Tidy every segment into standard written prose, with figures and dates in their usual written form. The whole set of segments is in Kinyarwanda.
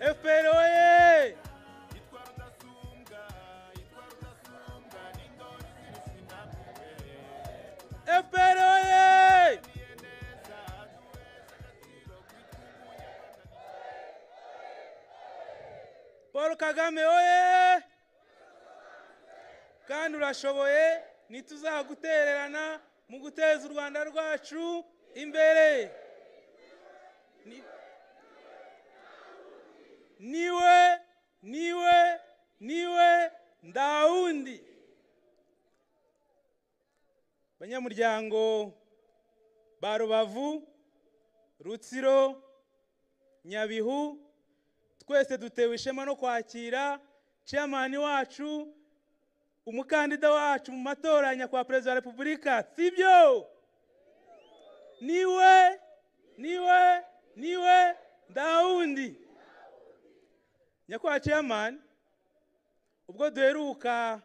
FPR oye! FPR oye! Paul Kagame oye! Kandi urashoboye ntituzagutererana mu guteza u Rwanda rwacu imbere. Niwe ndawundi. Banyamuryango ba Rubavu, Rutsiro, Nyabihu, twese dutewe ishema no kwakira chairman wacu, umukandida wacu mu matora nyakubahwa Perezida wa Repubulika, sibyo? Niwe ndawundi. Nyakubahwa chairman, ubwo duheruka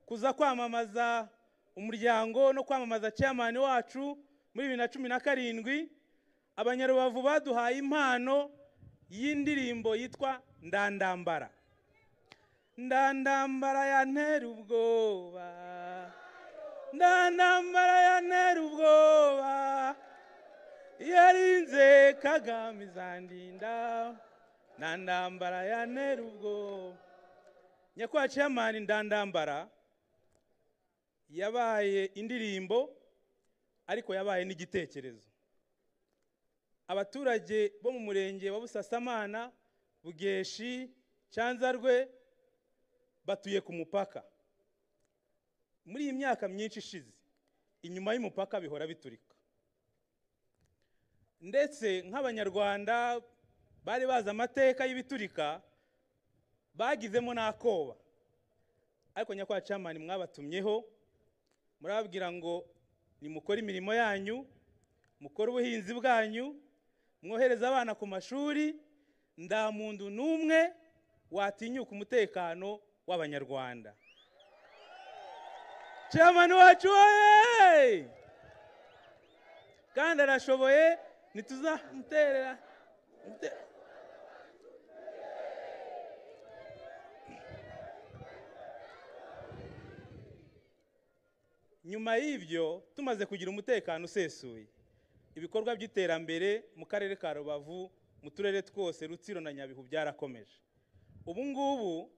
kuza kwamamaza umuryango no kwamamaza chairman wacu muri 2017, Abanyarubavu baduhaye impano y'indirimbo yitwa Ndandambara. Ndandambara yantera ubwoba, ndandambara yantera ubwoba, yarinze Kagame izandinda, ndandambara yantera ubwoba. Nyakubahwa chairman, Ndandambara yabaye indirimbo ariko yabaye n'igitekerezo. Abaturage bo mu murenge wa Busasamana, Bugeshi, Cyanzarwe batuye ku mupaka. Muri iyi myaka myinshi ishize, inyuma y'umupaka bihora biturika. Ndetse nk'Abanyarwanda bari bazi amateka y'ibiturika, bagizemo n'akoba. Ariko nyakubahwa chairman, mwabatumyeho murababwira ngo nimukore imirimo yanyu, mukore ubuhinzi bwanyu, mwohereza abana ku mashuri, nda muntu n'umwe watinyuka umutekano w'Abanyarwanda. Chairman wacu oye! Kandi arashoboye ntituzamuterera. Nyuma y'ibyo tumaze kugira umutekano usesuye, ibikorwa by'iterambere mu karere ka Rubavu, mu turere twose Rutsiro na Nyabihu byarakomeje. Ubu ngubu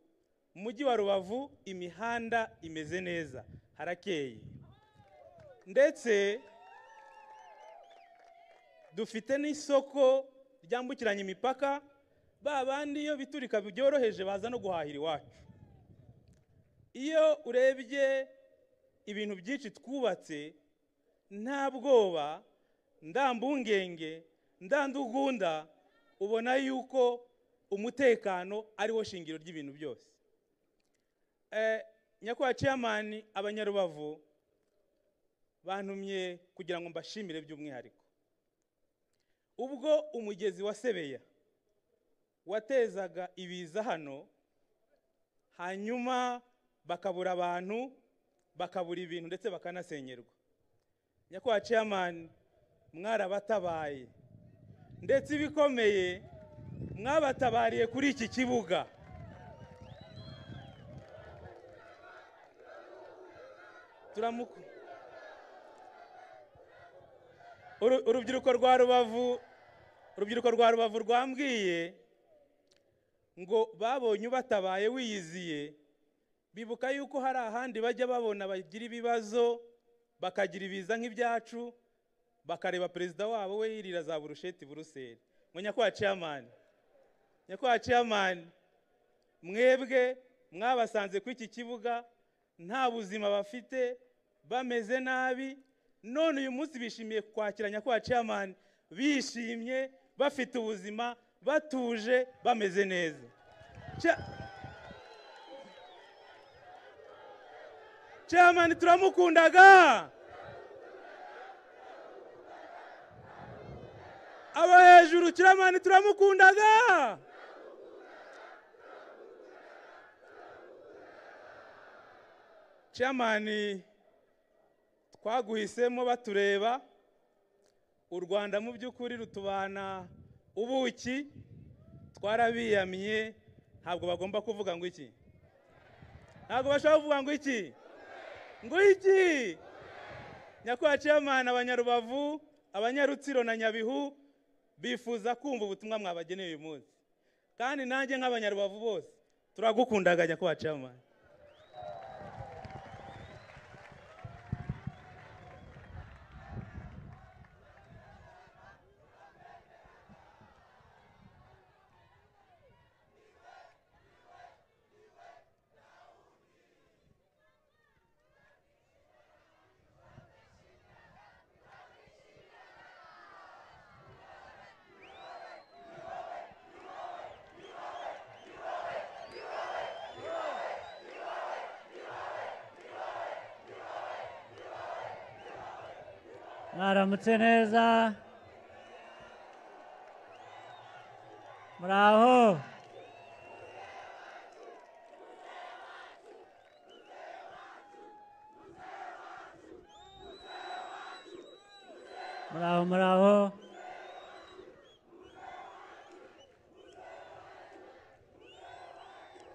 mu mujyi wa Rubavu imihanda imeze neza, harakeye. Ndetse dufite n'isoko ryambukiranya imipaka, babandi iyo biturika byoroheje baza no guhahira iwacu. Iyo urebye ibintu byinshi twubatse, nta bwoba, ndambungenge, ndandugunda, ubona yuko umutekano ari wo shingiro ry'ibintu byose. Nyakubahwa chairman, Abanyarubavu bantumye kugira ngo mbashimire by'umwihariko. Ubwo umugezi wa Sebeya watezaga ibiza hano, hanyuma bakabura abantu, bakabura ibintu ndetse bakanasenyerwa. Nyakubahwa chairman, mwarabatabaye. Ndetse ibikomeye mwabatabariye kuri iki kibuga. Urubyiruko rwa Rubavu rwambwiye ngo babonye ubatabaye wiyiziye, bibuka yuko hari ahandi bajya babona bagira ibibazo, bakagira ibiza nk'ibyacu, bakareba perezida wabo we yirira za burusheti Buruseli. Nyakubahwa chairman, mwebwe mwabasanze ku iki kibuga nta buzima bafite, bameze nabi, none uyu munsi bishimiye kwakira nyakubahwa chairman, bishimye, bafite ubuzima, batuje, bameze neza. Chairman, turamukundaga. Abo hejuru chairman, turamukundaga. Chairman, twaguhisemo batureba, u Rwanda mu by'ukuri rutubana ubuki, twarabiyamye ntabwo bagomba kuvuga ngo iki, ntabwo bashobora kuvuga ngo iki, ngo iki. Nyakubahwa Chairman, Abanyarubavu, Abanyarutsiro na Nyabihu bifuza kumva ubutumwa mwabageneye uyu munsi, kandi nanjye nk'Abanyarubavu bose turagukundaga Nyakubahwa Chairman. Mwaramutse neza, muraho, muraho muraho,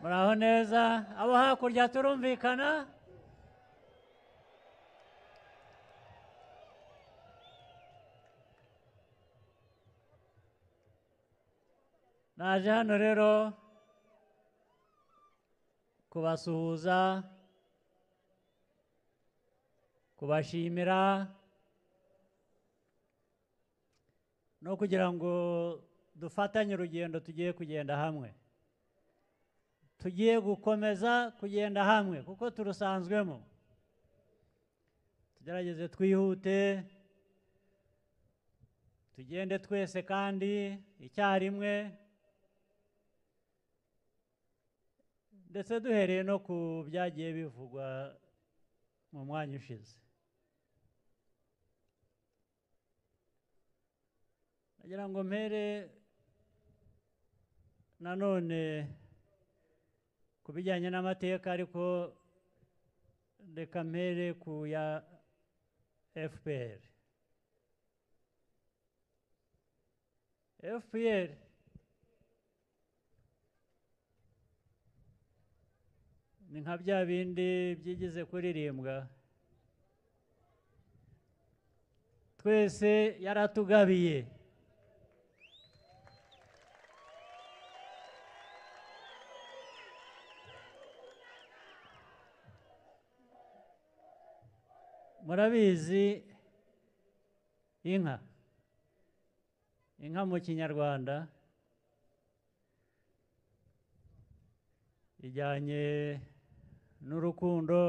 muraho neza, abo hakurya turumvikana. Naje hano rero kubasuhuza, kubashimira no kugira ngo dufatanye urugendo tugiye kugenda hamwe, tugiye gukomeza kugenda hamwe kuko turusanzwemo. Tugerageze twihute, tugende twese kandi icyarimwe, ndetse duhereye no ku byagiye bivugwa mu mwanya ushize. Nagira ngo mpere nanone ku bijyanye n'amateka, ariko reka mpere ku ya FPR. FPR ni nka bya bindi byigeze kuririmbwa, twese yaratugabiye. Murabizi inka mu Kinyarwanda ijyanye n'urukundo,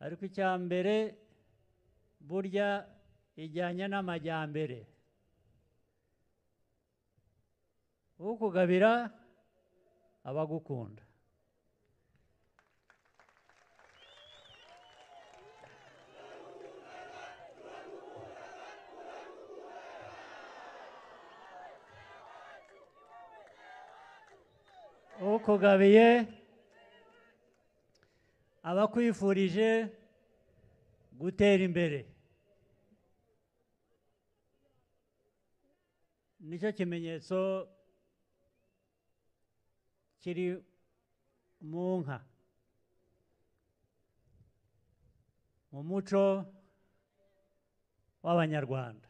ariko icya mbere burya ijyanye n'amajyambere. Ukugabira abagukunda. Ukugabiye abakwifurije gutera imbere. Nicyo kimenyetso kiri mu nka, mu muco w'Abanyarwanda.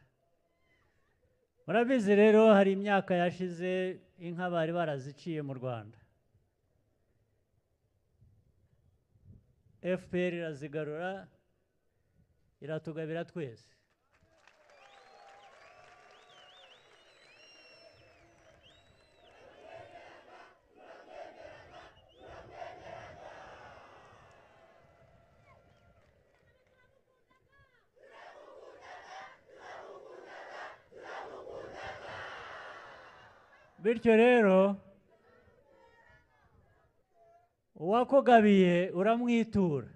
Murabizi rero hari imyaka yashize inka bari baraziciye mu Rwanda. FPR irazigarura, iratugabira twese. Bityo rero uwakugabiye uramwitura.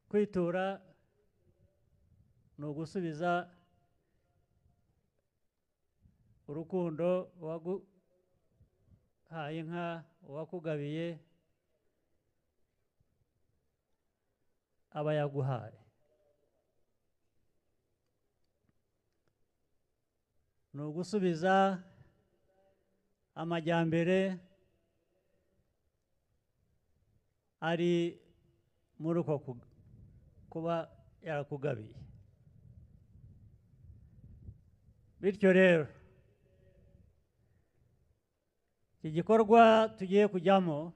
Kwitura ni ugusubiza urukundo uwaguhaye inka, uwakugabiye aba yaguhaye. ni ugusubiza amajyambere ari muri uko kuba yarakugabiye. Bityo rero iki gikorwa tugiye kujyamo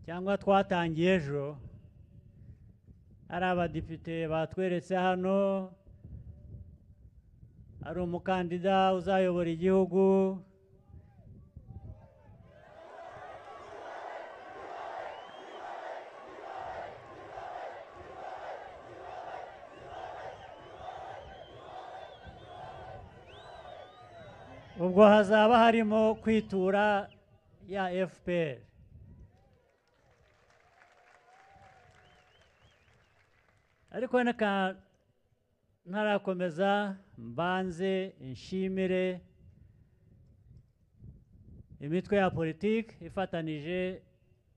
cyangwa twatangiye ejo, ari abadepite batweretse hano, ari umukandida uzayobora igihugu, ubwo hazaba harimo kwitura ya FPR. Ariko ntarakomeza mbanze nshimire imitwe ya politiki ifatanije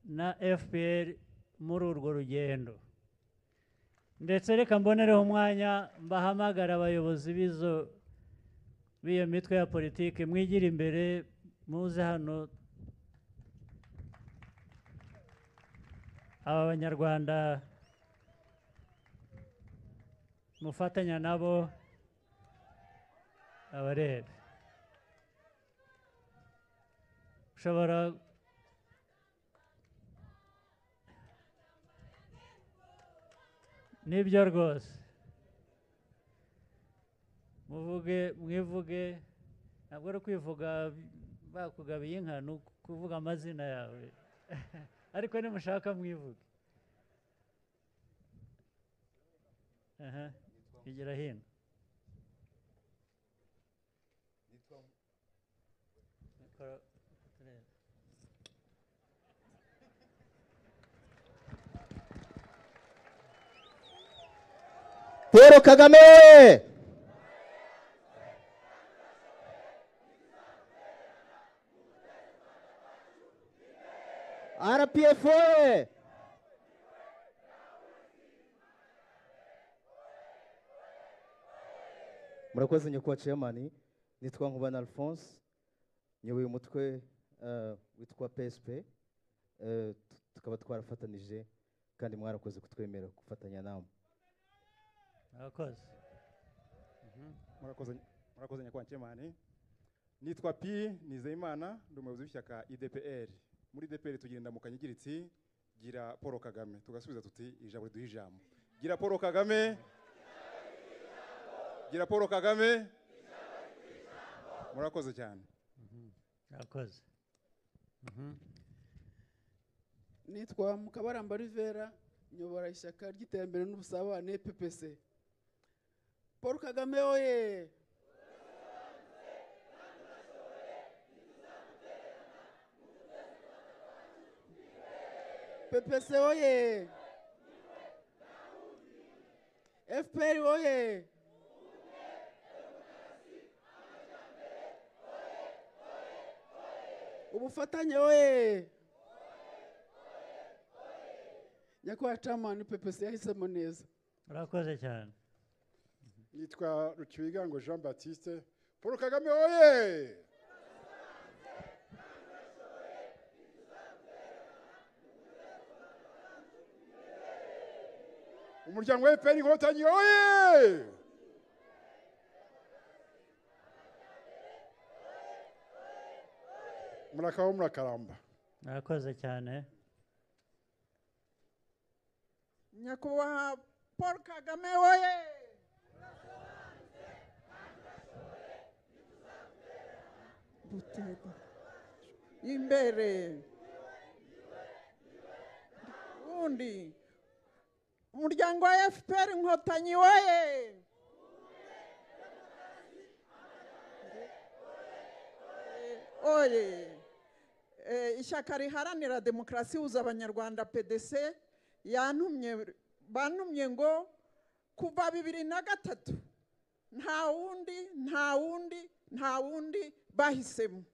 na FPR muri urwo rugendo, ndetse reka mbonereho umwanya mbahamagara abayobozi b'iyo mitwe ya politiki, mwigira imbere muze hano. Aba banyarwanda mufatanya nabo abarebe. Ushobora nibyo rwose, mwivuge, ntabwo ari kwivuga bakugabiye inka, ni ukuvuga amazina yawe ariko nimushaka mwivuge. Igira hino. Paul Kagame! RPF! Murakoze nyakubahwa chairman, nitwa Nkubana Alphonse, nyoboye umutwe witwa PSP, tukaba twarafatanije kandi mwarakoze kutwemera gufatanya namwe. Murakoze. Murakoze nyakubahwa chairman, nitwa P Nizeyimana, ndi umuyobozi w'ishyaka IDPR. Muri IDPR tugenda mu kanyigiritsi gira Paul Kagame, tugasubiza tuti ijambo riduha ijambo. Gira Paul Kagame, gira Paul Kagame. Murakoze cyane. Murakoze. Nitwa Mukabaramba Rivera, nyobora ishyaka ry'iterambere n'ubusabane PPC. Paul Kagame oye! PPC oye! FPR oye! Ubufatanye oye! Nyakubahwa chairman, PPC yahisemo neza. Murakoze cyane. Nitwa Rukibigango Jean Baptiste. Paul Kagame oye! Umuryango wa FPR Inkotanyi oye! Murakabaho murakaramba. Murakoze cyane. Nyakubahwa Paul Kagame oye! Butego imbere undi umuryango wa FPR Inkotanyi oye! Oye! Ishyaka riharanira demokarasi huza abanyarwanda PDC bantumye ngo kuva 2003 nta wundi bahisemo.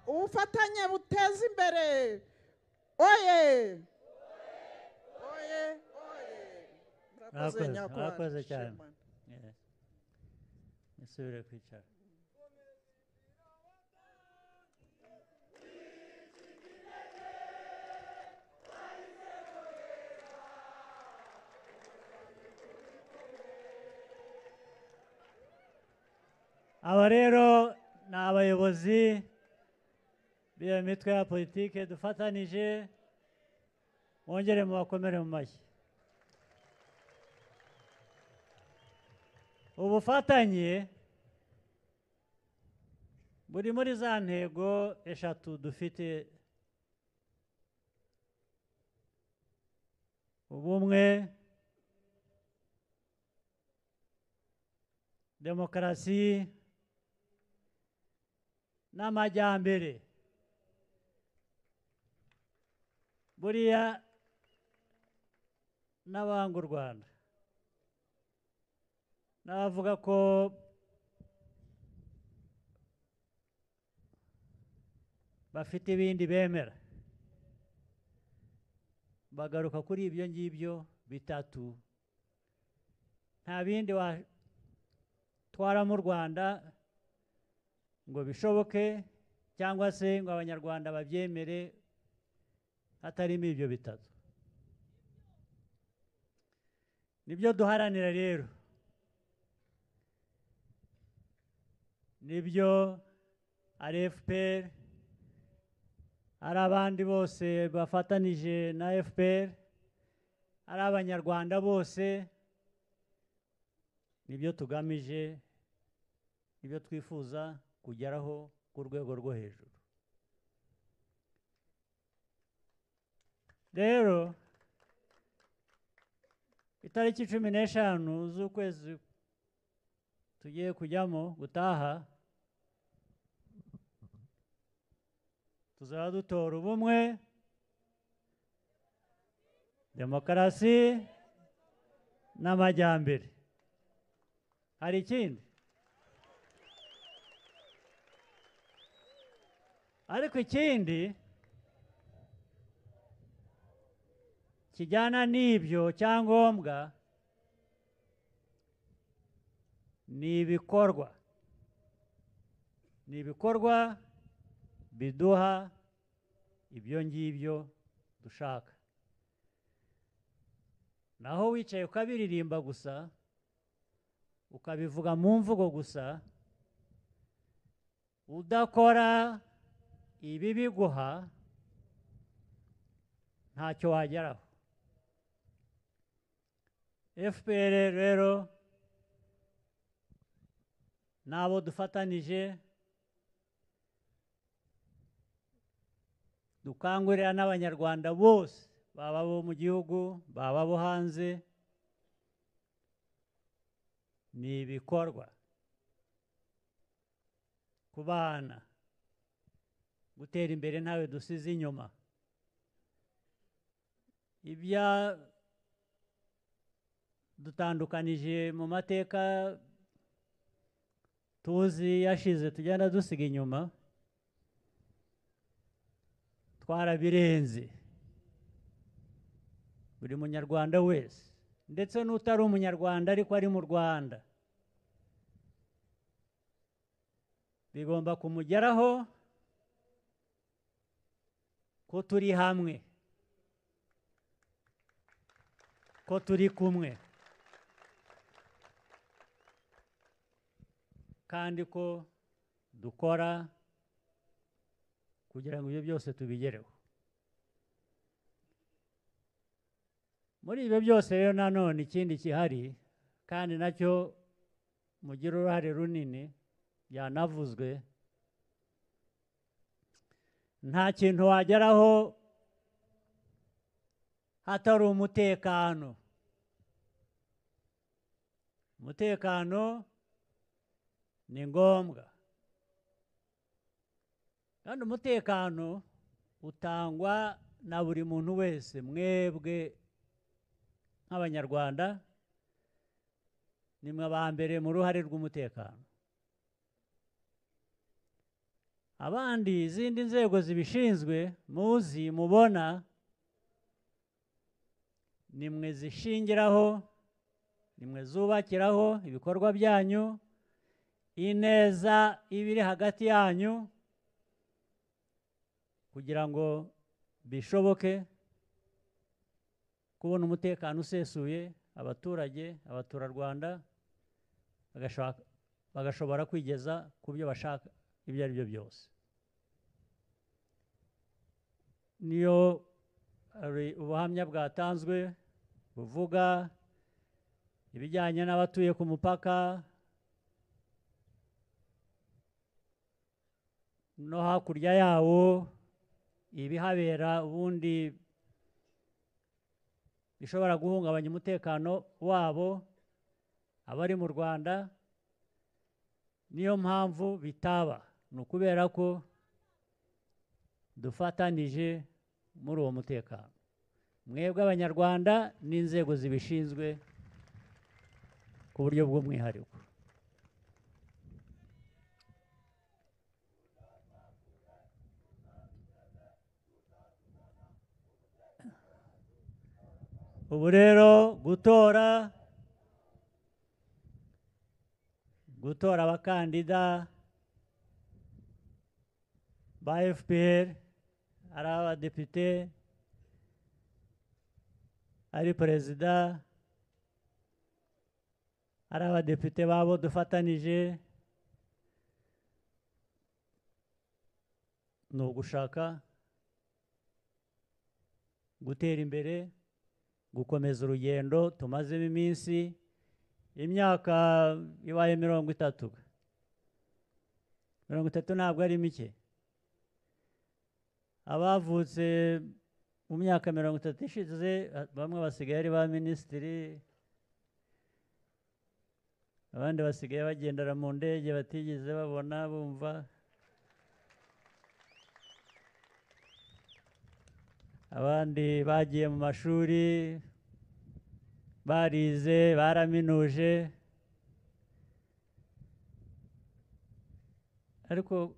Ubufatanye buteza imbere oye! murakoze Murakoze, nyakubahwa murakoze cyane. chairman. Yes. Nisubire kwicara. Aba rero ni abayobozi b'iyo mitwe ya politike dufatanije, mwongere mubakomere mu mashyi. Ubufatanye buri muri za ntego eshatu dufite: ubumwe, demokarasi n'amajyambere. Buriya n'abanga u Rwanda n'abavuga ko bafite ibindi bemera, bagaruka kuri ibyo ngibyo bitatu. Nta bindi watwara mu Rwanda ngo bishoboke cyangwa se ngo abanyarwanda babyemere hatarimo ibyo bitatu. Nibyo duharanira rero, nibyo ari FPR, ari abandi bose bafatanije na FPR, ari abanyarwanda bose, nibyo tugamije, nibyo twifuza kugeraho ku rwego rwo hejuru. Rero itariki 15 z'ukwezi tugiye kujyamo gutaha, tuzaba dutora ubumwe, demokarasi n'amajyambere. Hari ikindi? Ariko ikindi kijyana n'ibyo cyangombwa ni ibikorwa. Ni ibikorwa biduha ibyo ngibyo dushaka. Naho wicaye ukabiririmba gusa, ukabivuga mu mvugo gusa, udakora ibi biguha, ntacyo wageraho. FPR rero n'abo dufatanije, dukangurira n'abanyarwanda bose, baba bo mu gihugu, baba bo hanze, ni ibikorwa: kubana, gutera imbere ntawe dusize inyuma. Ibya dutandukanije mu mateka tuzi yashize tugenda dusiga inyuma, twarabirenze. Buri munyarwanda wese, ndetse n'utari umunyarwanda ariko ari mu Rwanda, bigomba kumugeraho ko turi hamwe, ko turi kumwe, kandi ko dukora kugira ngo ibyo byose tubigereho. Muri ibyo byose rero nanone ikindi gihari, kandi nacyo mugira uruhare runini, byanavuzwe, nta kintu wageraho hatari umutekano. Umutekano ni ngombwa, kandi umutekano utangwa na buri muntu wese. Mwebwe nk'abanyarwanda nimwe aba mbere mu ruhare rw'umutekano. Abandi izindi nzego zibishinzwe muzi mubona, nimwe zishingiraho nimwe zubakiraho ibikorwa byanyu, ineza iba iri hagati yanyu kugira ngo bishoboke kubona umutekano usesuye, abaturage, abaturarwanda bagashobora kwigeza ku byo bashaka ibyo ari byo byose. Niyo hari ubuhamya bwatanzwe buvuga ibijyanye n'abatuye ku mupaka no hakurya yawo, ibihabera ubundi bishobora guhungabanya umutekano wabo, abari mu Rwanda. Niyo mpamvu bitaba, ni ukubera ko dufatanije muri uwo mutekano, mwebwe abanyarwanda n'inzego zibishinzwe ku buryo bw'umwihariko. Ubu rero gutora abakandida ba FPR, ari abadepite, ari perezida, ari abadepite babo dufatanije, ni ugushaka gutera imbere, gukomeza urugendo tumazemo iminsi, imyaka ibaye 30. 30 ntabwo ari mike. Abavutse mu myaka 30 ishize bamwe basigaye ari ba minisitiri, abandi basigaye bagendera mu ndege batigeze babona bumva, abandi bagiye mu mashuri barize baraminuje, ariko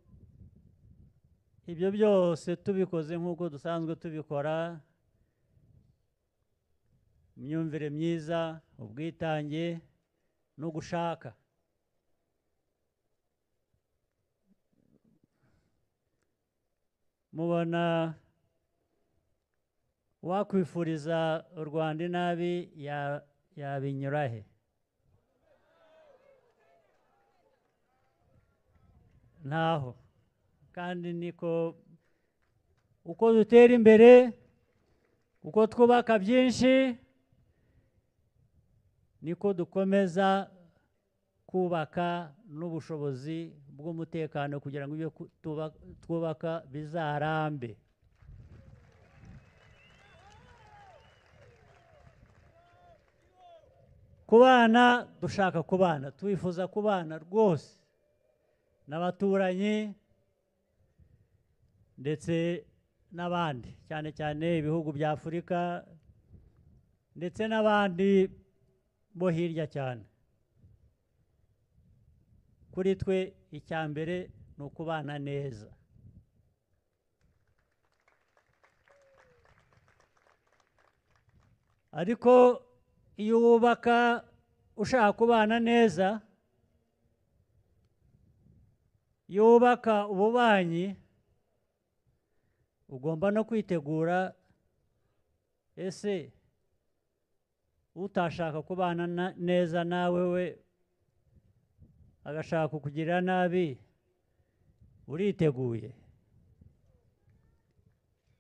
ibyo byose tubikoze nk'uko dusanzwe tubikora, imyumvire myiza, ubwitange no gushaka, mubona wakwifuriza u Rwanda inabi yabinyura he? Ntaho. Kandi niko uko dutera imbere, uko twubaka byinshi, niko dukomeza kubaka n'ubushobozi bw'umutekano kugira ngo ibyo twubaka bizarambe. Kubana, dushaka kubana, twifuza kubana rwose n'abaturanyi ndetse n'abandi, cyane cyane ibihugu bya Afurika ndetse n'abandi bo hirya cyane. Kuri twe icya mbere ni ukubana neza. Ariko iyo wubaka ushaka kubana neza, iyo wubaka ububanyi, ugomba no kwitegura, ese utashaka kubana neza nawe we agashaka kukugirira nabi, uriteguye?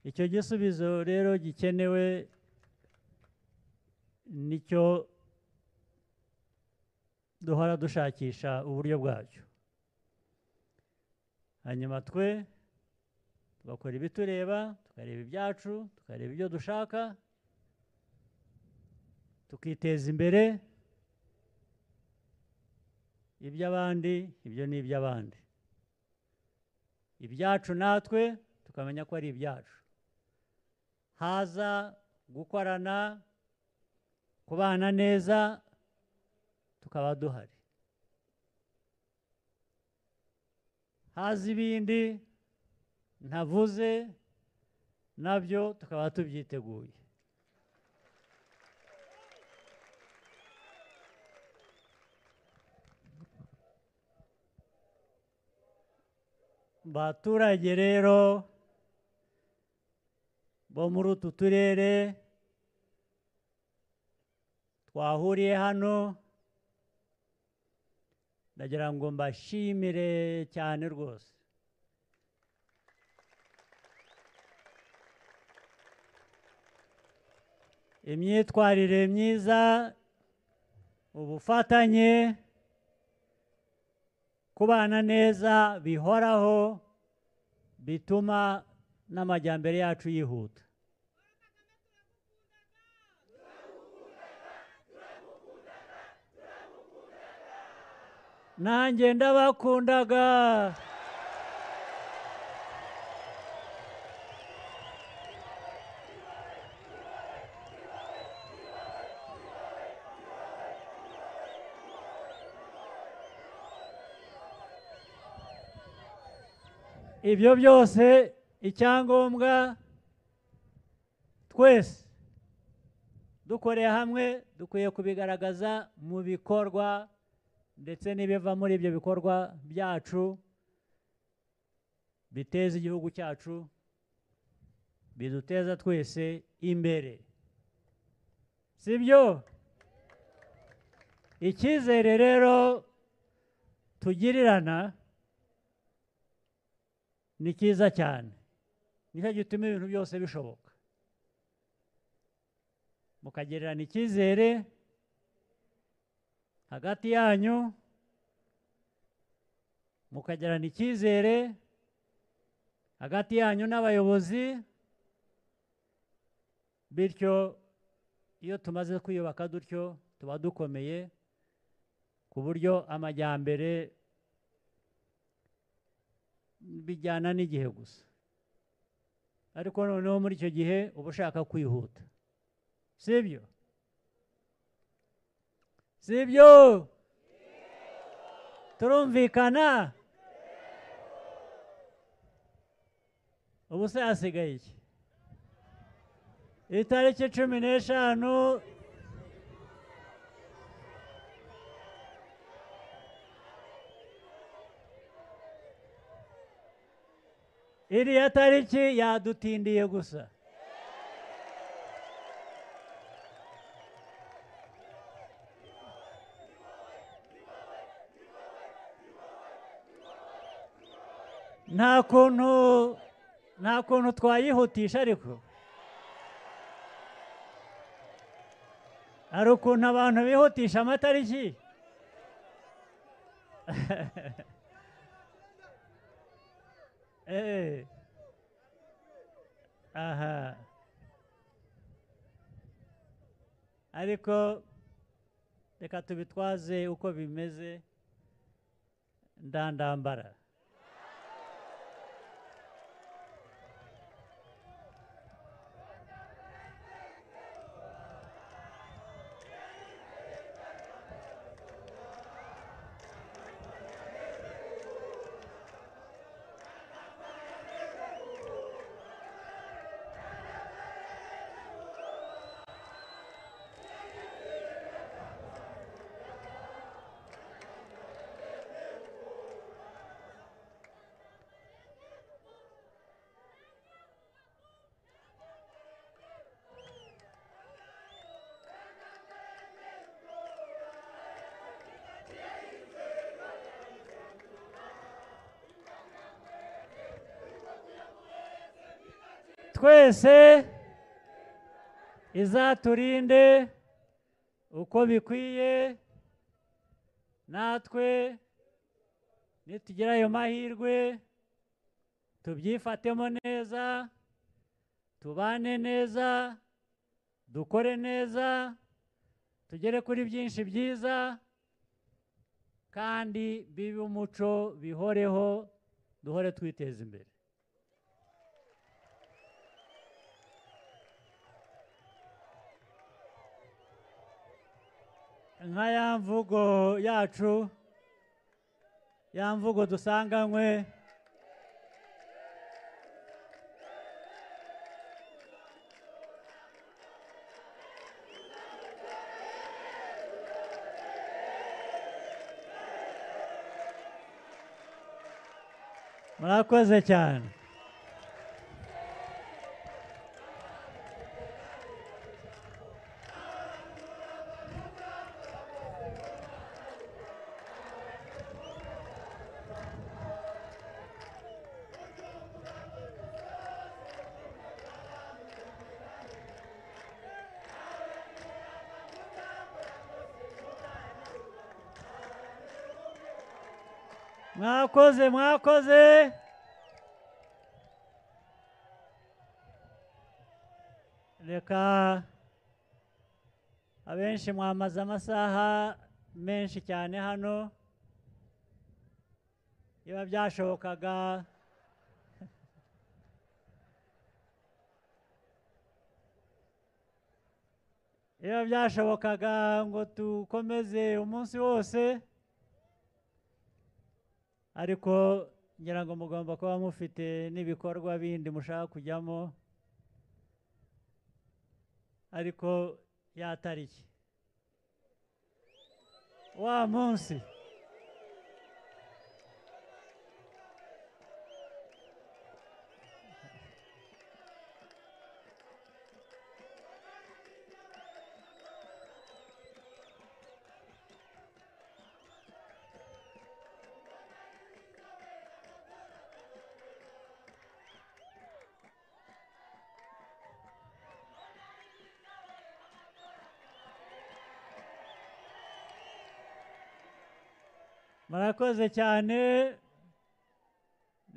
Icyo gisubizo rero gikenewe nicyo duhora dushakisha uburyo bwacyo. Hanyuma twe tugakora ibitureba, tukareba ibyacu, tukareba ibyo dushaka, tukiteza imbere, iby'abandi ibyo ni iby'abandi, ibyacu natwe tukamenya ko ari ibyacu. Haza gukorana, kubana neza, tukaba duhari. Haza ibindi ntavuze, nabyo tukaba tubyiteguye. baturage rero bo muri utu turere twahuriye hano, ndagira ngo mbashimire cyane rwose. Imyitwarire myiza, ubufatanye, kubana neza bihoraho bituma n'amajyambere yacu yihuta. Nanjye ndabakundaga. Ibyo byose icyangombwa twese dukoreye hamwe dukwiye kubigaragaza mu bikorwa, ndetse n'ibiva muri ibyo bikorwa byacu biteza igihugu cyacu, biduteza twese imbere, sibyo? Icyizere rero tugirirana ni cyiza cyane, nicyo gituma ibintu byose bishoboka. Mukagirirana icyizere hagati yanyu, mukagirana icyizere hagati yanyu n'abayobozi, bityo iyo tumaze kwiyubaka dutyo tuba dukomeye ku buryo amajyambere bijyana n'igihe gusa, ariko noneho muri icyo gihe uba ushaka kwihuta, sibyo? Sibyo? Turumvikana? Ubu se hasigaye iki? Itariki 15 iriya tariki yadutindiye gusa. nta kuntu twayihutisha, ariko hari ukuntu abantu bihutisha amatariki. Aha, ariko reka tubitwaze uko bimeze, ndandambara. Twese izaturinde uko bikwiye, natwe nitugira ayo mahirwe tubyifatemo neza, tubane neza, dukore neza, tugere kuri byinshi byiza, kandi bibe umuco, bihoreho, duhore twiteza imbere. Nka ya mvugo yacu, ya mvugo dusanganywe, murakoze cyane. Mwakoze, mwakoze. Reka abenshi mwamaze amasaha menshi cyane hano. Iyo byashobokaga ngo dukomeze umunsi wose, ariko ngira ngo mugomba kuba mufite n'ibikorwa bindi mushaka kujyamo, ariko ya tariki wa munsi murakoze cyane.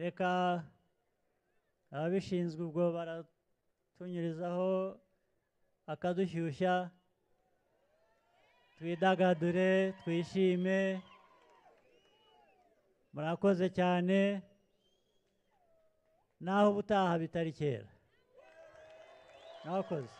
Reka ababishinzwe ubwo baratunyurizaho akadushyushya, twidagadure, twishime. Murakoze cyane, naho ubutaha bitari kera. Murakoze.